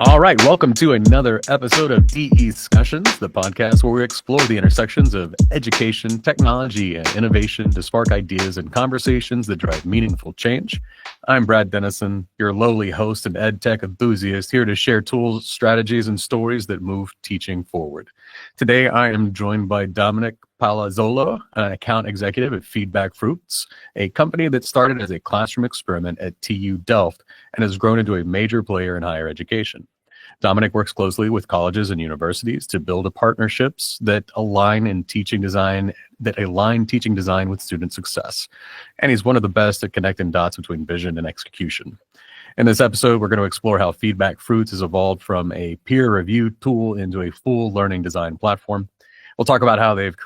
All right, welcome to another episode of Discussions, the podcast where we explore the intersections of education, technology, and innovation to spark ideas and conversations that drive meaningful change. I'm Brad Dennison, your lowly host and EdTech enthusiast, here to share tools, strategies, and stories that move teaching forward. Today, I am joined by Dominic Palazzolo, an account executive at Feedback Fruits, a company that started as a classroom experiment at TU Delft and has grown into a major player in higher education. Dominic works closely with colleges and universities to build partnerships that align teaching design with student success. And he's one of the best at connecting dots between vision and execution. In this episode, we're going to explore how Feedback Fruits has evolved from a peer review tool into a full learning design platform. We'll talk about how they've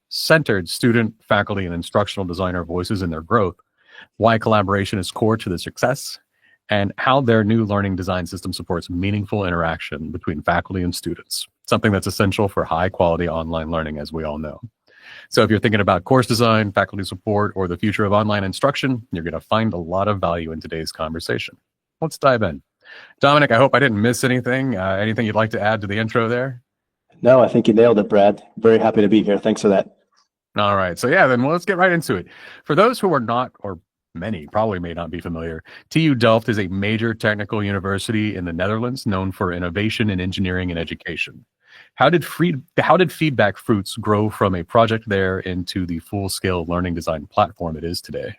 centered student, faculty, and instructional designer voices in their growth, why collaboration is core to the success, and how their new learning design system supports meaningful interaction between faculty and students, something that's essential for high-quality online learning, as we all know. So if you're thinking about course design, faculty support, or the future of online instruction, you're going to find a lot of value in today's conversation. Let's dive in. Dominic, I hope I didn't miss anything. Anything you'd like to add to the intro there? No, I think you nailed it, Brad. Very happy to be here. Thanks for that. All right. So then let's get right into it. For those who are not, or many probably may not be familiar, TU Delft is a major technical university in the Netherlands known for innovation in engineering and education. How did Feedback Fruits grow from a project there into the full-scale learning design platform it is today?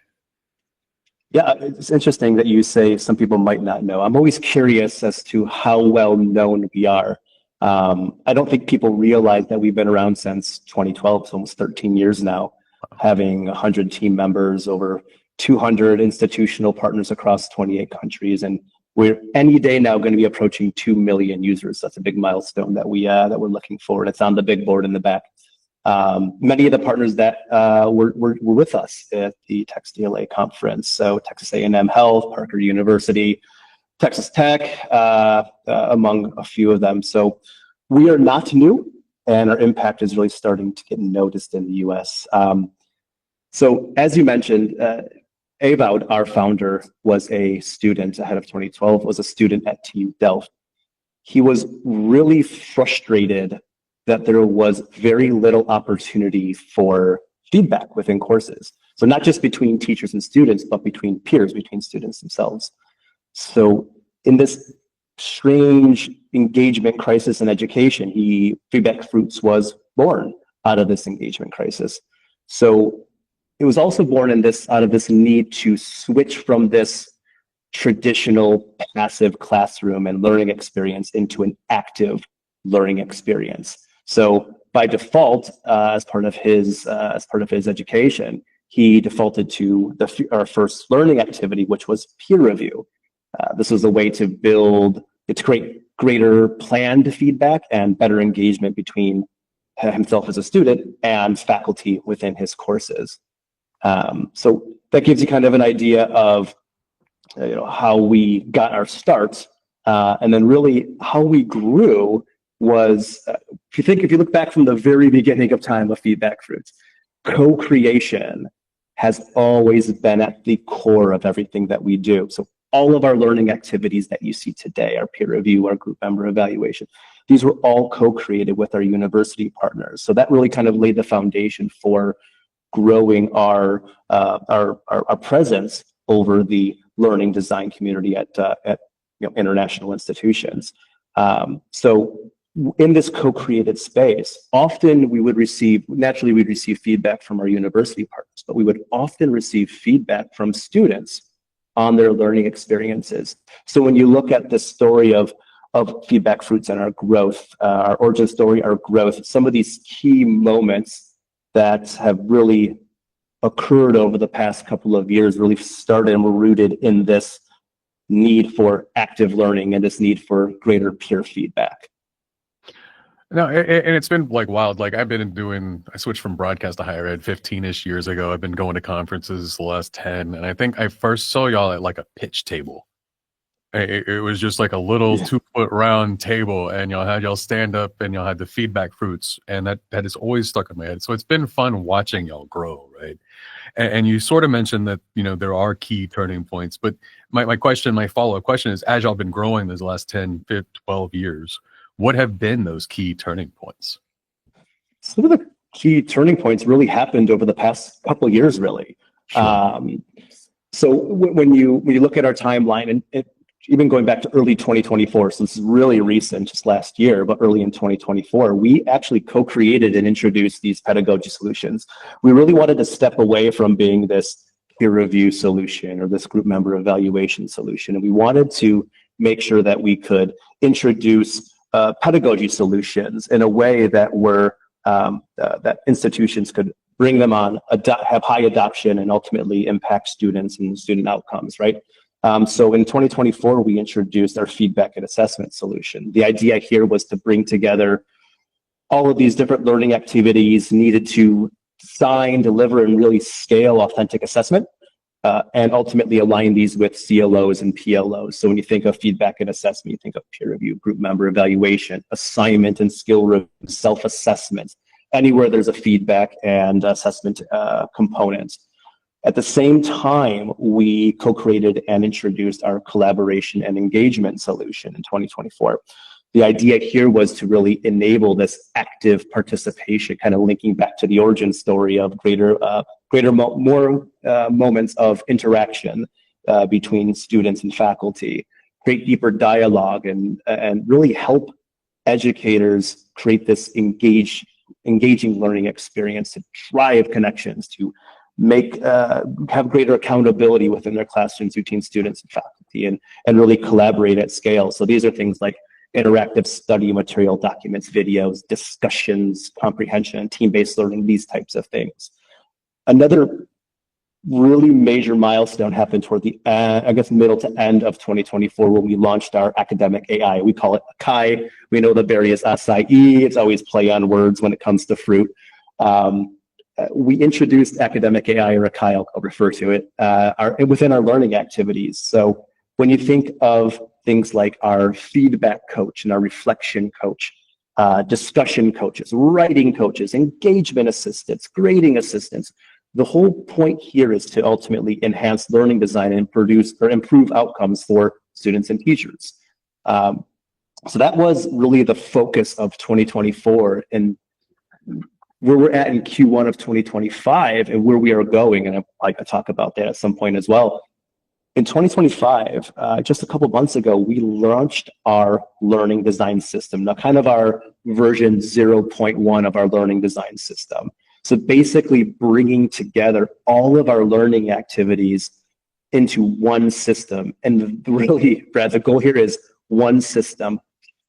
Yeah, it's interesting that you say some people might not know. I'm always curious as to how well known we are. I don't think people realize that we've been around since 2012, so almost 13 years now, having 100 team members, over 200 institutional partners across 28 countries, and we're any day now going to be approaching 2 million users. That's a big milestone that we're looking for, and it's on the big board in the back. Many of the partners that were with us at the TxDLA conference, so Texas A&M Health, Parker University, Texas Tech, among a few of them. So we are not new, and our impact is really starting to get noticed in the U.S. So as you mentioned, Ewout, our founder, was a student ahead of 2012, was a student at TU Delft. He was really frustrated that there was very little opportunity for feedback within courses. So not just between teachers and students, but between peers, between students themselves. So in this strange engagement crisis in education, Feedback Fruits was born out of this engagement crisis. So it was also born out of this need to switch from this traditional passive classroom and learning experience into an active learning experience. So by default, as part of his education, he defaulted to our first learning activity, which was peer review. This was a way to create greater planned feedback and better engagement between himself as a student and faculty within his courses. So that gives you kind of an idea of how we got our start, and then really how we grew was, if you look back from the very beginning of time of Feedback Fruits, co-creation has always been at the core of everything that we do. So all of our learning activities that you see today, our peer review, our group member evaluation, these were all co-created with our university partners. So that really kind of laid the foundation for growing our presence over the learning design community at international institutions. So in this co-created space, often we'd receive feedback from our university partners, but we would often receive feedback from students on their learning experiences. So when you look at the story of Feedback Fruits and our growth, our origin story, our growth, some of these key moments that have really occurred over the past couple of years really started and were rooted in this need for active learning and this need for greater peer feedback. No, and it's been like wild. Like I switched from broadcast to higher ed 15-ish years ago. I've been going to conferences the last 10, and I think I first saw y'all at like a pitch table. It was just like a little 2-foot round table, and y'all stand up, and y'all had the feedback fruits, and that has always stuck in my head. So it's been fun watching y'all grow, right? And you sort of mentioned that there are key turning points, but my follow-up question is, as y'all been growing these last 10, 15, 12 years, what have been those key turning points? Some of the key turning points really happened over the past couple of years, really. Sure. So when you look at our timeline, and even going back to early 2024, so this is really recent, just last year, but early in 2024, we actually co-created and introduced these pedagogy solutions. We really wanted to step away from being this peer review solution or this group member evaluation solution, and we wanted to make sure that we could introduce pedagogy solutions in a way that were that institutions could bring them on, have high adoption, and ultimately impact students and student outcomes, right? So in 2024, we introduced our feedback and assessment solution. The idea here was to bring together all of these different learning activities needed to design, deliver, and really scale authentic assessment, and ultimately align these with CLOs and PLOs. So when you think of feedback and assessment, you think of peer review, group member evaluation, assignment and skill review, self-assessment, anywhere there's a feedback and assessment component. At the same time, we co-created and introduced our collaboration and engagement solution in 2024. The idea here was to really enable this active participation, kind of linking back to the origin story of more moments of interaction between students and faculty, create deeper dialogue, and really help educators create this engaging learning experience to drive connections, to have greater accountability within their classrooms between students and faculty, and really collaborate at scale. So these are things like interactive study material, documents, videos, discussions, comprehension, team-based learning, these types of things. Another really major milestone happened toward the, middle to end of 2024, when we launched our academic AI. We call it Acai. We know the berry is acai. It's always play on words when it comes to fruit. We introduced academic AI, or Acai, I'll refer to it, within our learning activities. So when you think of things like our feedback coach and our reflection coach, discussion coaches, writing coaches, engagement assistants, grading assistants, the whole point here is to ultimately enhance learning design and produce or improve outcomes for students and teachers. So that was really the focus of 2024, and where we're at in Q1 of 2025 and where we are going, and I talk about that at some point as well. In 2025, just a couple months ago, we launched our learning design system, now kind of our version 0.1 of our learning design system. So basically bringing together all of our learning activities into one system. And really, Brad, the goal here is one system,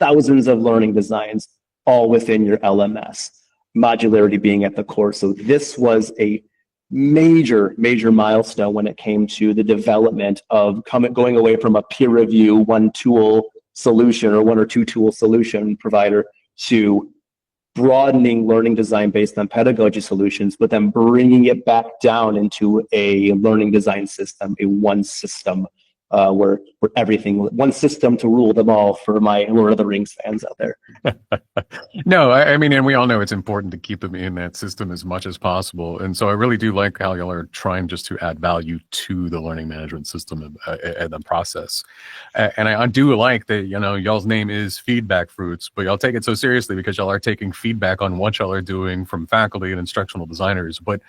thousands of learning designs, all within your LMS, modularity being at the core. So this was a major milestone when it came to the development of going away from a peer review, one tool solution or one or two tool solution provider to broadening learning design based on pedagogy solutions, but then bringing it back down into a learning design system, a one system, where everything, one system to rule them all, for my Lord of the Rings fans out there. No, I mean, and we all know it's important to keep them in that system as much as possible. And so I really do like how y'all are trying just to add value to the learning management system and the process. And I do like that, y'all's name is Feedback Fruits, but y'all take it so seriously because y'all are taking feedback on what y'all are doing from faculty and instructional designers. But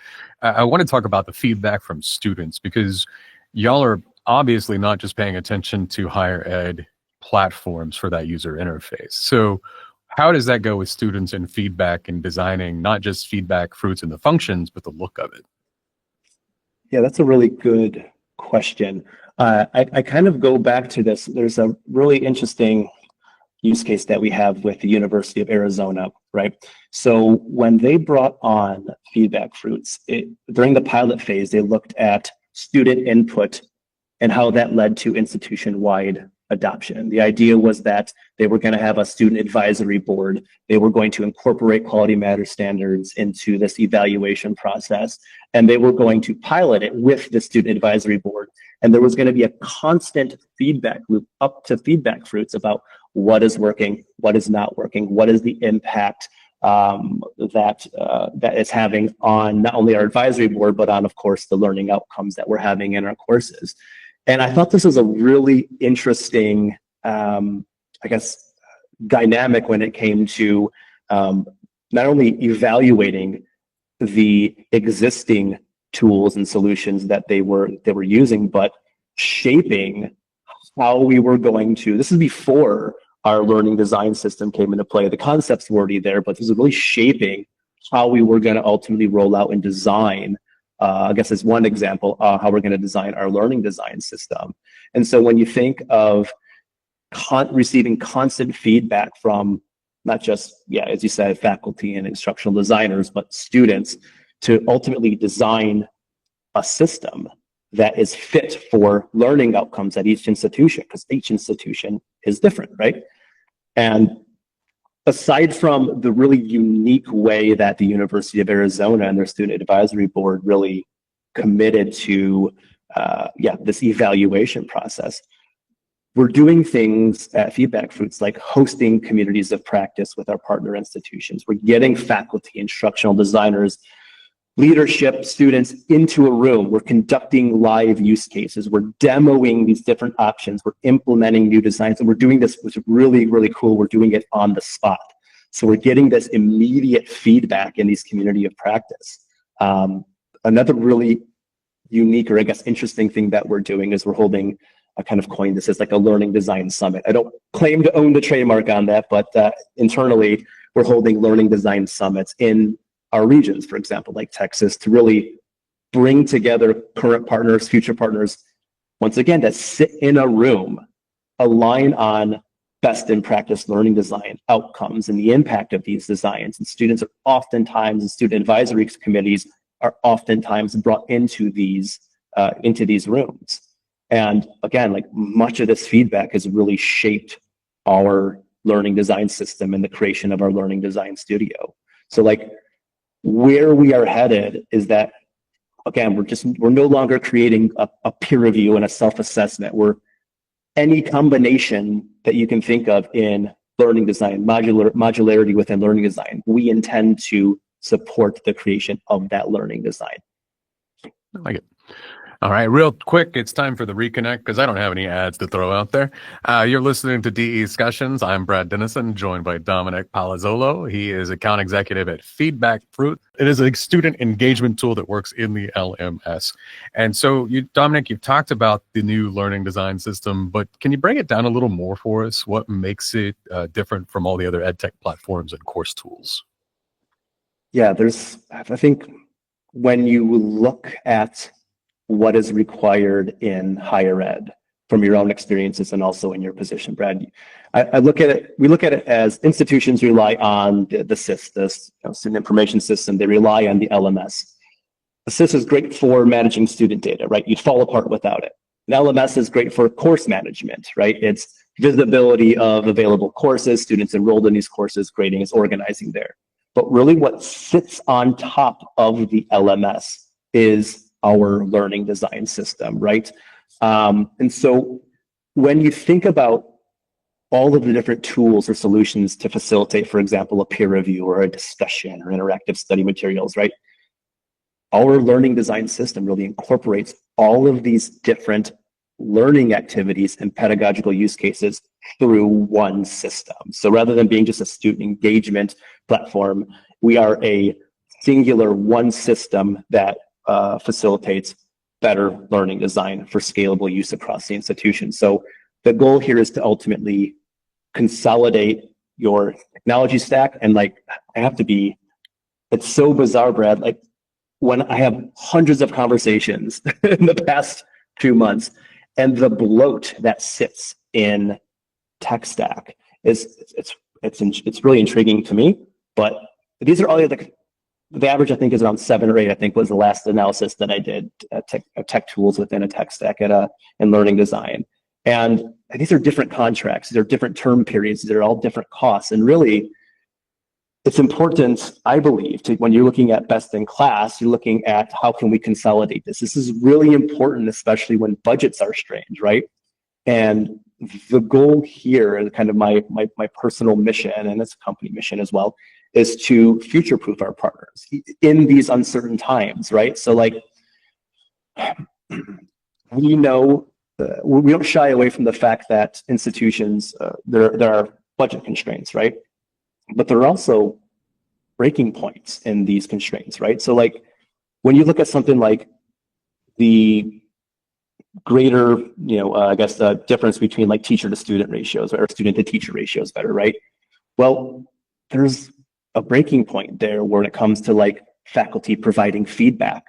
I want to talk about the feedback from students, because y'all are obviously not just paying attention to higher ed platforms for that user interface. So how does that go with students and feedback and designing not just feedback fruits and the functions, but the look of it? Yeah, that's a really good question. I kind of go back to this. There's a really interesting use case that we have with the University of Arizona, right? So when they brought on feedback fruits, during the pilot phase, they looked at student input and how that led to institution-wide adoption. The idea was that they were going to have a student advisory board. They were going to incorporate quality matter standards into this evaluation process, and they were going to pilot it with the student advisory board. And there was going to be a constant feedback loop up to feedback fruits about what is working, what is not working, what is the impact that it's having on not only our advisory board, but on, of course, the learning outcomes that we're having in our courses. And I thought this was a really interesting, I guess, dynamic when it came to not only evaluating the existing tools and solutions that they were using, but shaping how we were going to. This is before our learning design system came into play. The concepts were already there, but this is really shaping how we were going to ultimately roll out and design. I guess as one example, how we're going to design our learning design system. And so when you think of receiving constant feedback from not just, as you said, faculty and instructional designers, but students, to ultimately design a system that is fit for learning outcomes at each institution, because each institution is different, right? And aside from the really unique way that the University of Arizona and their student advisory board really committed to this evaluation process, we're doing things at Feedback Fruits like hosting communities of practice with our partner institutions. We're getting faculty, instructional designers, leadership, students into a room. We're conducting live use cases. We're demoing these different options. We're implementing new designs. And we're doing this, which is really, really cool. We're doing it on the spot. So we're getting this immediate feedback in these community of practice. Another really unique, or I guess interesting thing that we're doing is we're holding, I kind of coined this as like a learning design summit. I don't claim to own the trademark on that, but internally we're holding learning design summits in our regions, for example, like Texas, to really bring together current partners, future partners, once again, that sit in a room, align on best in practice learning design outcomes and the impact of these designs. And students are oftentimes, and student advisory committees are oftentimes brought into these rooms. And again, like much of this feedback has really shaped our learning design system and the creation of our learning design studio. So like, where we are headed is that, again, we're no longer creating a peer review and a self-assessment. We're any combination that you can think of in learning design, modularity within learning design. We intend to support the creation of that learning design. I like it. All right, real quick, it's time for the reconnect because I don't have any ads to throw out there. You're listening to DE Discussions. I'm Brad Dennison, joined by Dominic Palazzolo. He is account executive at Feedback Fruit. It is a student engagement tool that works in the LMS. And so, Dominic, you've talked about the new learning design system, but can you break it down a little more for us? What makes it different from all the other EdTech platforms and course tools? Yeah, I think when you look at what is required in higher ed from your own experiences and also in your position, Brad, we look at it as institutions rely on the SIS, the student information system. They rely on the LMS. The SIS is great for managing student data, right? You'd fall apart without it. An LMS is great for course management, right? It's visibility of available courses, students enrolled in these courses, grading is organizing there. But really what sits on top of the LMS is our learning design system, right? And so when you think about all of the different tools or solutions to facilitate, for example, a peer review or a discussion or interactive study materials, right? Our learning design system really incorporates all of these different learning activities and pedagogical use cases through one system. So rather than being just a student engagement platform, we are a singular one system that facilitates better learning design for scalable use across the institution. So the goal here is to ultimately consolidate your technology stack. And like, it's so bizarre, Brad, like when I have hundreds of conversations in the past 2 months, and the bloat that sits in tech stack it's really intriguing to me. But these are all the average, I think, is around 7 or 8, I think was the last analysis that I did, tech tools within a tech stack in learning design. And these are different contracts, they're different term periods, they're all different costs. And really, it's important, I believe, to when you're looking at best in class, you're looking at how can we consolidate this. This is really important, especially when budgets are strained, right? And the goal here, and kind of my personal mission, and it's a company mission as well, is to future-proof our partners in these uncertain times, right? So like, we know, we don't shy away from the fact that institutions, there are budget constraints, right? But there are also breaking points in these constraints, right? So like, when you look at something like the greater, I guess the difference between like teacher to student ratios or student to teacher ratios better, right? Well, there's a breaking point there when it comes to like faculty providing feedback,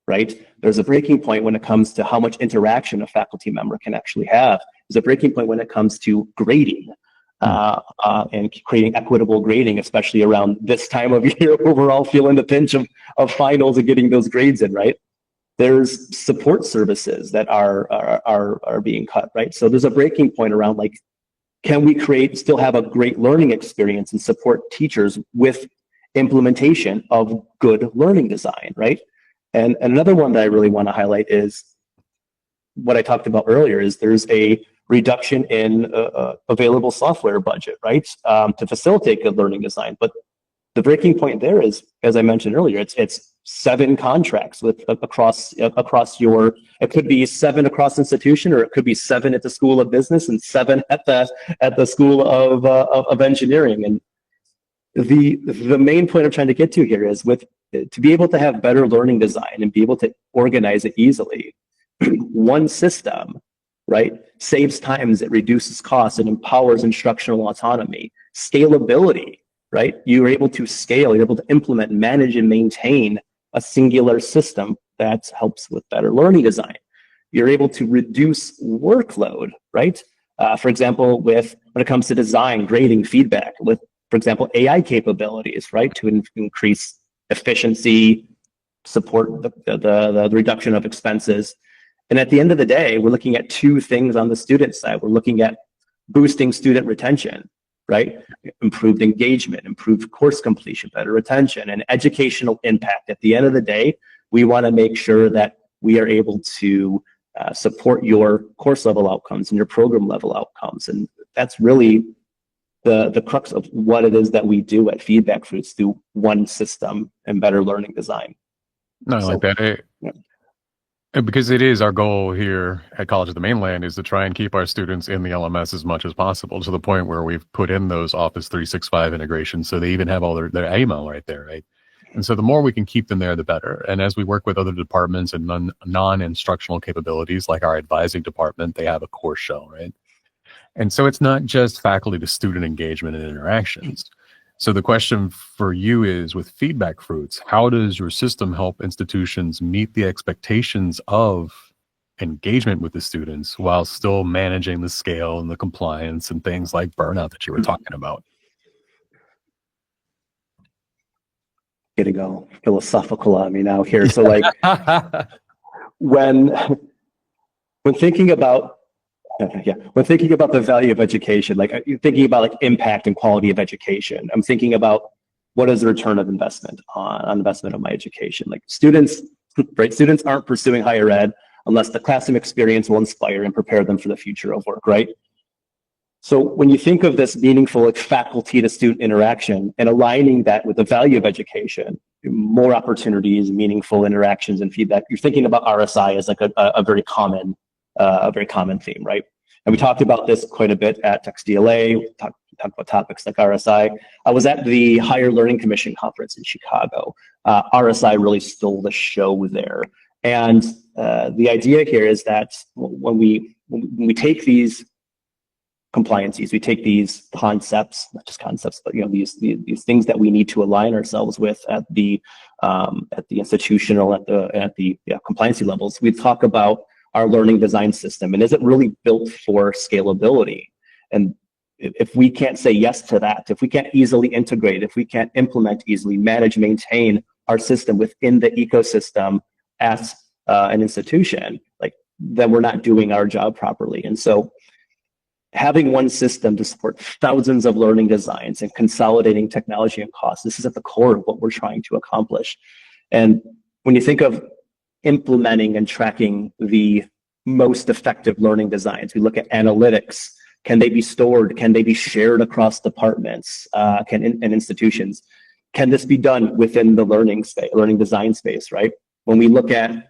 right? There's a breaking point when it comes to how much interaction a faculty member can actually have. There's a breaking point when it comes to grading and creating equitable grading, especially around this time of year where we're all feeling the pinch of finals and getting those grades in, right? There's support services that are being cut, right? So there's a breaking point around like, can we still have a great learning experience and support teachers with implementation of good learning design, right? And another one that I really want to highlight is what I talked about earlier, is there's a reduction in available software budget, right? To facilitate good learning design. But the breaking point there is, as I mentioned earlier, it's 7 contracts across your, it could be 7 across institution, or it could be 7 at the School of Business and 7 at the School of Engineering. And the main point I'm trying to get to here is to be able to have better learning design and be able to organize it easily, one system, right, saves times, it reduces costs, it empowers instructional autonomy, scalability, right? You're able to scale, you're able to implement, manage, and maintain a singular system that helps with better learning design. You're able to reduce workload, right? For example, when it comes to design, grading, feedback, with, for example, AI capabilities, right? To increase efficiency, support the reduction of expenses. And at the end of the day, we're looking at 2 things on the student side. We're looking at boosting student retention, right? Improved engagement, improved course completion, better retention, and educational impact. At the end of the day, we want to make sure that we are able to support your course level outcomes and your program level outcomes. And that's really the crux of what it is that we do at Feedback Fruits through one system and better learning design. No, I like that. Yeah. Because it is our goal here at College of the Mainland is to try and keep our students in the LMS as much as possible, to the point where we've put in those Office 365 integrations so they even have all their email right there, right? And so the more we can keep them there, the better. And as we work with other departments and non-instructional capabilities, like our advising department, they have a course shell, right? And so it's not just faculty to student engagement and interactions. So the question for you is, with Feedback Fruits, how does your system help institutions meet the expectations of engagement with the students while still managing the scale and the compliance and things like burnout that you were talking about? Getting all philosophical on me now here. So like, when thinking about the value of education, like thinking about like impact and quality of education, I'm thinking about what is the return of investment on investment of my education. Like students, right? Students aren't pursuing higher ed unless the classroom experience will inspire and prepare them for the future of work, right? So when you think of this meaningful like faculty to student interaction and aligning that with the value of education, more opportunities, meaningful interactions and feedback, you're thinking about RSI as like a very common theme, right? And we talked about this quite a bit at TxDLA. We talked about topics like RSI. I was at the Higher Learning Commission conference in Chicago. RSI really stole the show there. And the idea here is that when we take these compliances, we take these concepts, not just concepts, but these things that we need to align ourselves with at the institutional, at the compliancy levels. We talk about our learning design system, and is it really built for scalability? And if we can't say yes to that, if we can't easily integrate, if we can't implement easily, manage, maintain our system within the ecosystem as an institution, like, then we're not doing our job properly. And so having one system to support thousands of learning designs and consolidating technology and cost, this is at the core of what we're trying to accomplish. And when you think of implementing and tracking the most effective learning designs, we look at analytics. Can they be stored? Can they be shared across departments and institutions? Can this be done within the learning design space, right? When we look at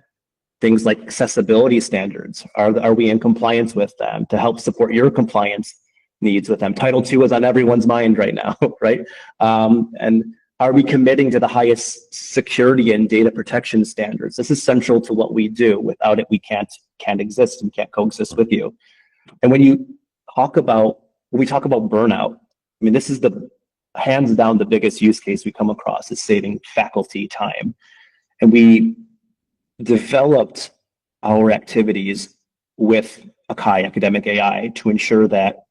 things like accessibility standards, are we in compliance with them to help support your compliance needs with them? Title II is on everyone's mind right now, right? And are we committing to the highest security and data protection standards? This is central to what we do. Without it, we can't exist and can't coexist with you. And when we talk about burnout, I mean, this is the hands down the biggest use case we come across is saving faculty time. And we developed our activities with Akai Academic AI to ensure that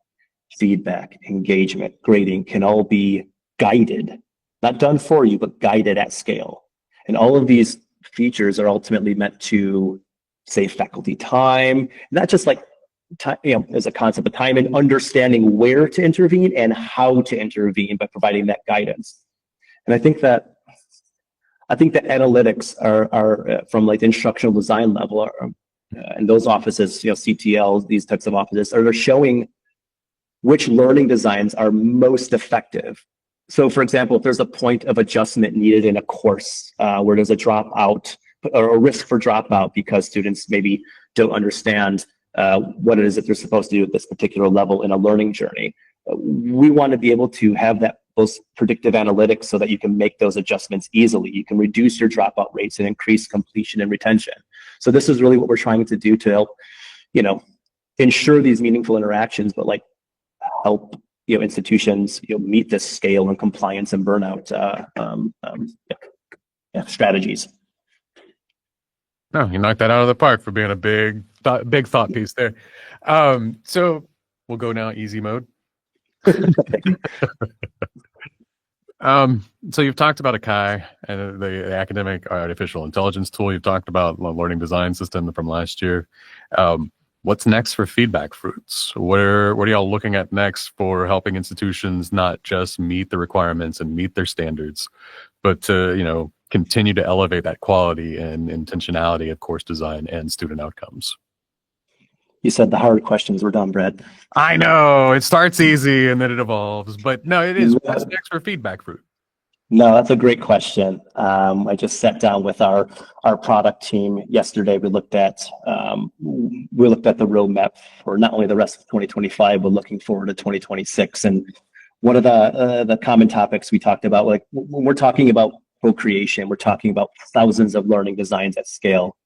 feedback, engagement, grading can all be guided, not done for you, but guided at scale. And all of these features are ultimately meant to save faculty time, not just like time, as a concept of time, and understanding where to intervene and how to intervene by providing that guidance. And I think that analytics are from like the instructional design level, and those offices, CTL, these types of offices, are showing which learning designs are most effective. So, for example, if there's a point of adjustment needed in a course where there's a dropout or a risk for dropout because students maybe don't understand what it is that they're supposed to do at this particular level in a learning journey, we want to be able to have those predictive analytics so that you can make those adjustments easily. You can reduce your dropout rates and increase completion and retention. So this is really what we're trying to do to help, ensure these meaningful interactions, but like help institutions meet this scale and compliance and burnout strategies. No, you knocked that out of the park for being a big thought piece there. So we'll go now easy mode. So you've talked about Akai and the academic artificial intelligence tool. You've talked about the learning design system from last year. What's next for Feedback Fruits? What are y'all looking at next for helping institutions not just meet the requirements and meet their standards, but to continue to elevate that quality and intentionality of course design and student outcomes? You said the hard questions were done, Brad. I know it starts easy and then it evolves, but no, it is. What's next for Feedback Fruit? No, that's a great question. I just sat down with our product team yesterday. We looked at the roadmap for not only the rest of 2025, but looking forward to 2026. And one of the common topics we talked about, like when we're talking about co-creation, we're talking about thousands of learning designs at scale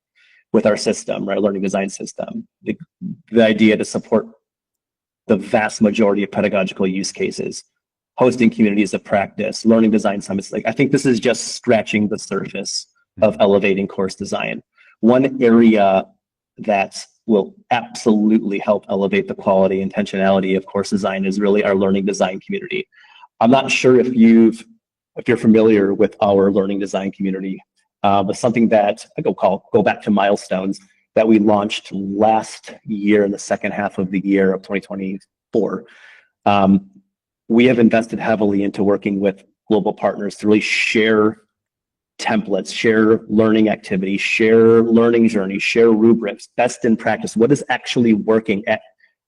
with our system, right? Learning design system. The idea to support the vast majority of pedagogical use cases, hosting communities of practice, learning design summits. I think this is just scratching the surface of elevating course design. One area that will absolutely help elevate the quality and intentionality of course design is really our learning design community. I'm not sure if you're familiar with our learning design community, but something that I go back to milestones that we launched last year in the second half of the year of 2024. We have invested heavily into working with global partners to really share templates, share learning activities, share learning journeys, share rubrics, best in practice. What is actually working at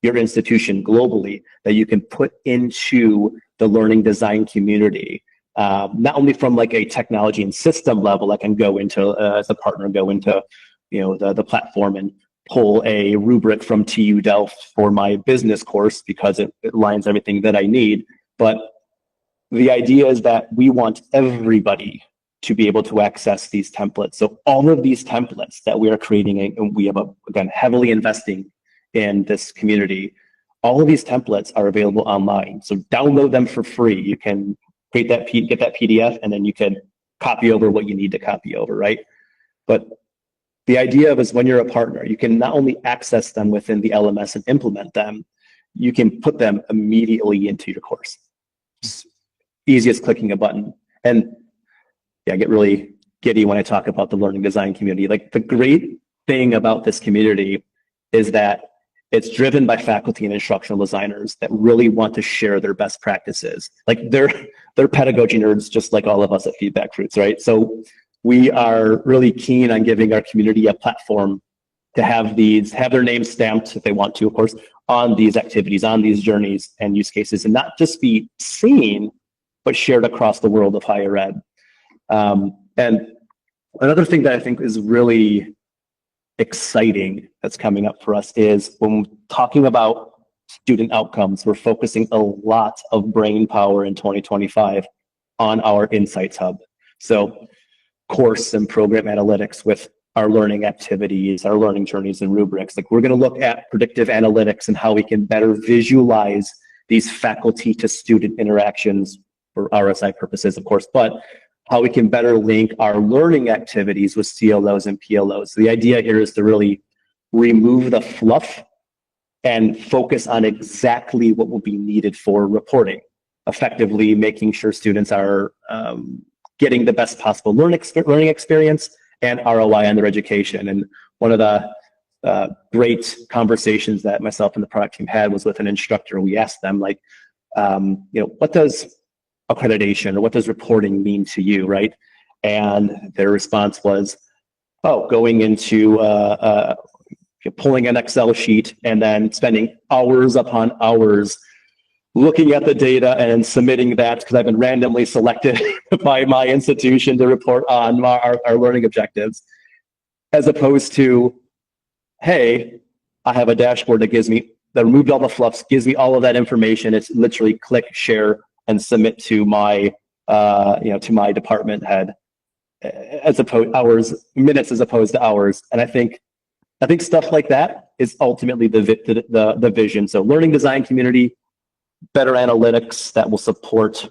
your institution globally that you can put into the learning design community? Not only from like a technology and system level, I can go into as a partner, go into the platform and pull a rubric from TU Delft for my business course because it lines everything that I need. But the idea is that we want everybody to be able to access these templates. So all of these templates that we are creating, and we have again heavily investing in this community, all of these templates are available online. So download them for free. You can get that PDF, and then you can copy over what you need to copy over, right? But the idea is when you're a partner, you can not only access them within the LMS and implement them, you can put them immediately into your course. It's easy as clicking a button. And yeah, I get really giddy when I talk about the learning design community. Like the great thing about this community is that It's driven by faculty and instructional designers that really want to share their best practices. Like they're pedagogy nerds, just like all of us at Feedback Fruits, right? So we are really keen on giving our community a platform to have their names stamped, if they want to, of course, on these activities, on these journeys and use cases, and not just be seen, but shared across the world of higher ed. And another thing that I think is really exciting that's coming up for us is when we're talking about student outcomes, we're focusing a lot of brain power in 2025 on our Insights Hub. So course and program analytics with our learning activities, our learning journeys and rubrics. Like we're going to look at predictive analytics and how we can better visualize these faculty to student interactions for RSI purposes, of course, but how we can better link our learning activities with CLOs and PLOs. So the idea here is to really remove the fluff and focus on exactly what will be needed for reporting, effectively making sure students are getting the best possible learning experience and ROI on their education. And one of the great conversations that myself and the product team had was with an instructor. We asked them, like, what does accreditation or what does reporting mean to you, right? And their response was, going into pulling an Excel sheet and then spending hours upon hours looking at the data and submitting that because I've been randomly selected by my institution to report on our learning objectives, as opposed to, hey, I have a dashboard that removed all the fluffs, gives me all of that information. It's literally click, share, and submit to my to my department head, as opposed minutes as opposed to hours. And I think stuff like that is ultimately the vision. So learning design community, better analytics that will support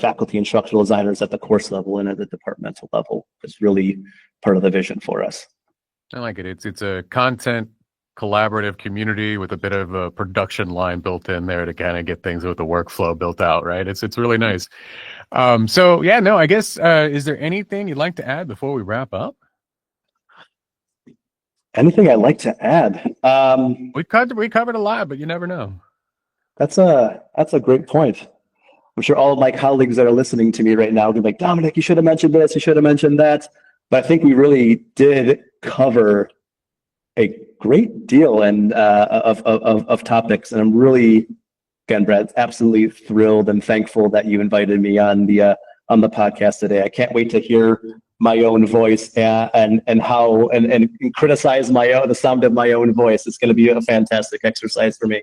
faculty instructional designers at the course level and at the departmental level is really part of the vision for us. I like it. It's a content collaborative community with a bit of a production line built in there to kind of get things with the workflow built out, right? It's really nice. I guess is there anything you'd like to add before we wrap up? Anything I'd like to add? We covered a lot, but you never know. That's a great point. I'm sure all of my colleagues that are listening to me right now will be like, Dominic, you should have mentioned this, you should have mentioned that. But I think we really did cover a great deal and of topics. And I'm really, again, Brad, absolutely thrilled and thankful that you invited me on the podcast today. I can't wait to hear my own voice and criticize the sound of my own voice. It's going to be a fantastic exercise for me.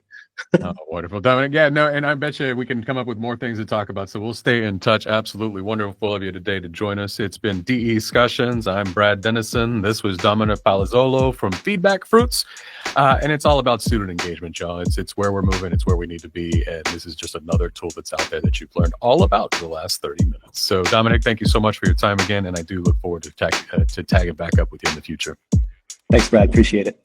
Oh, wonderful, Dominic. Yeah, no, and I bet you we can come up with more things to talk about. So we'll stay in touch. Absolutely wonderful of you today to join us. It's been DE Discussions. I'm Brad Dennison. This was Dominic Palazzolo from Feedback Fruits. And it's all about student engagement, y'all. It's where we're moving. It's where we need to be. And this is just another tool that's out there that you've learned all about for the last 30 minutes. So Dominic, thank you so much for your time again. And I do look forward to tagging back up with you in the future. Thanks, Brad. Appreciate it.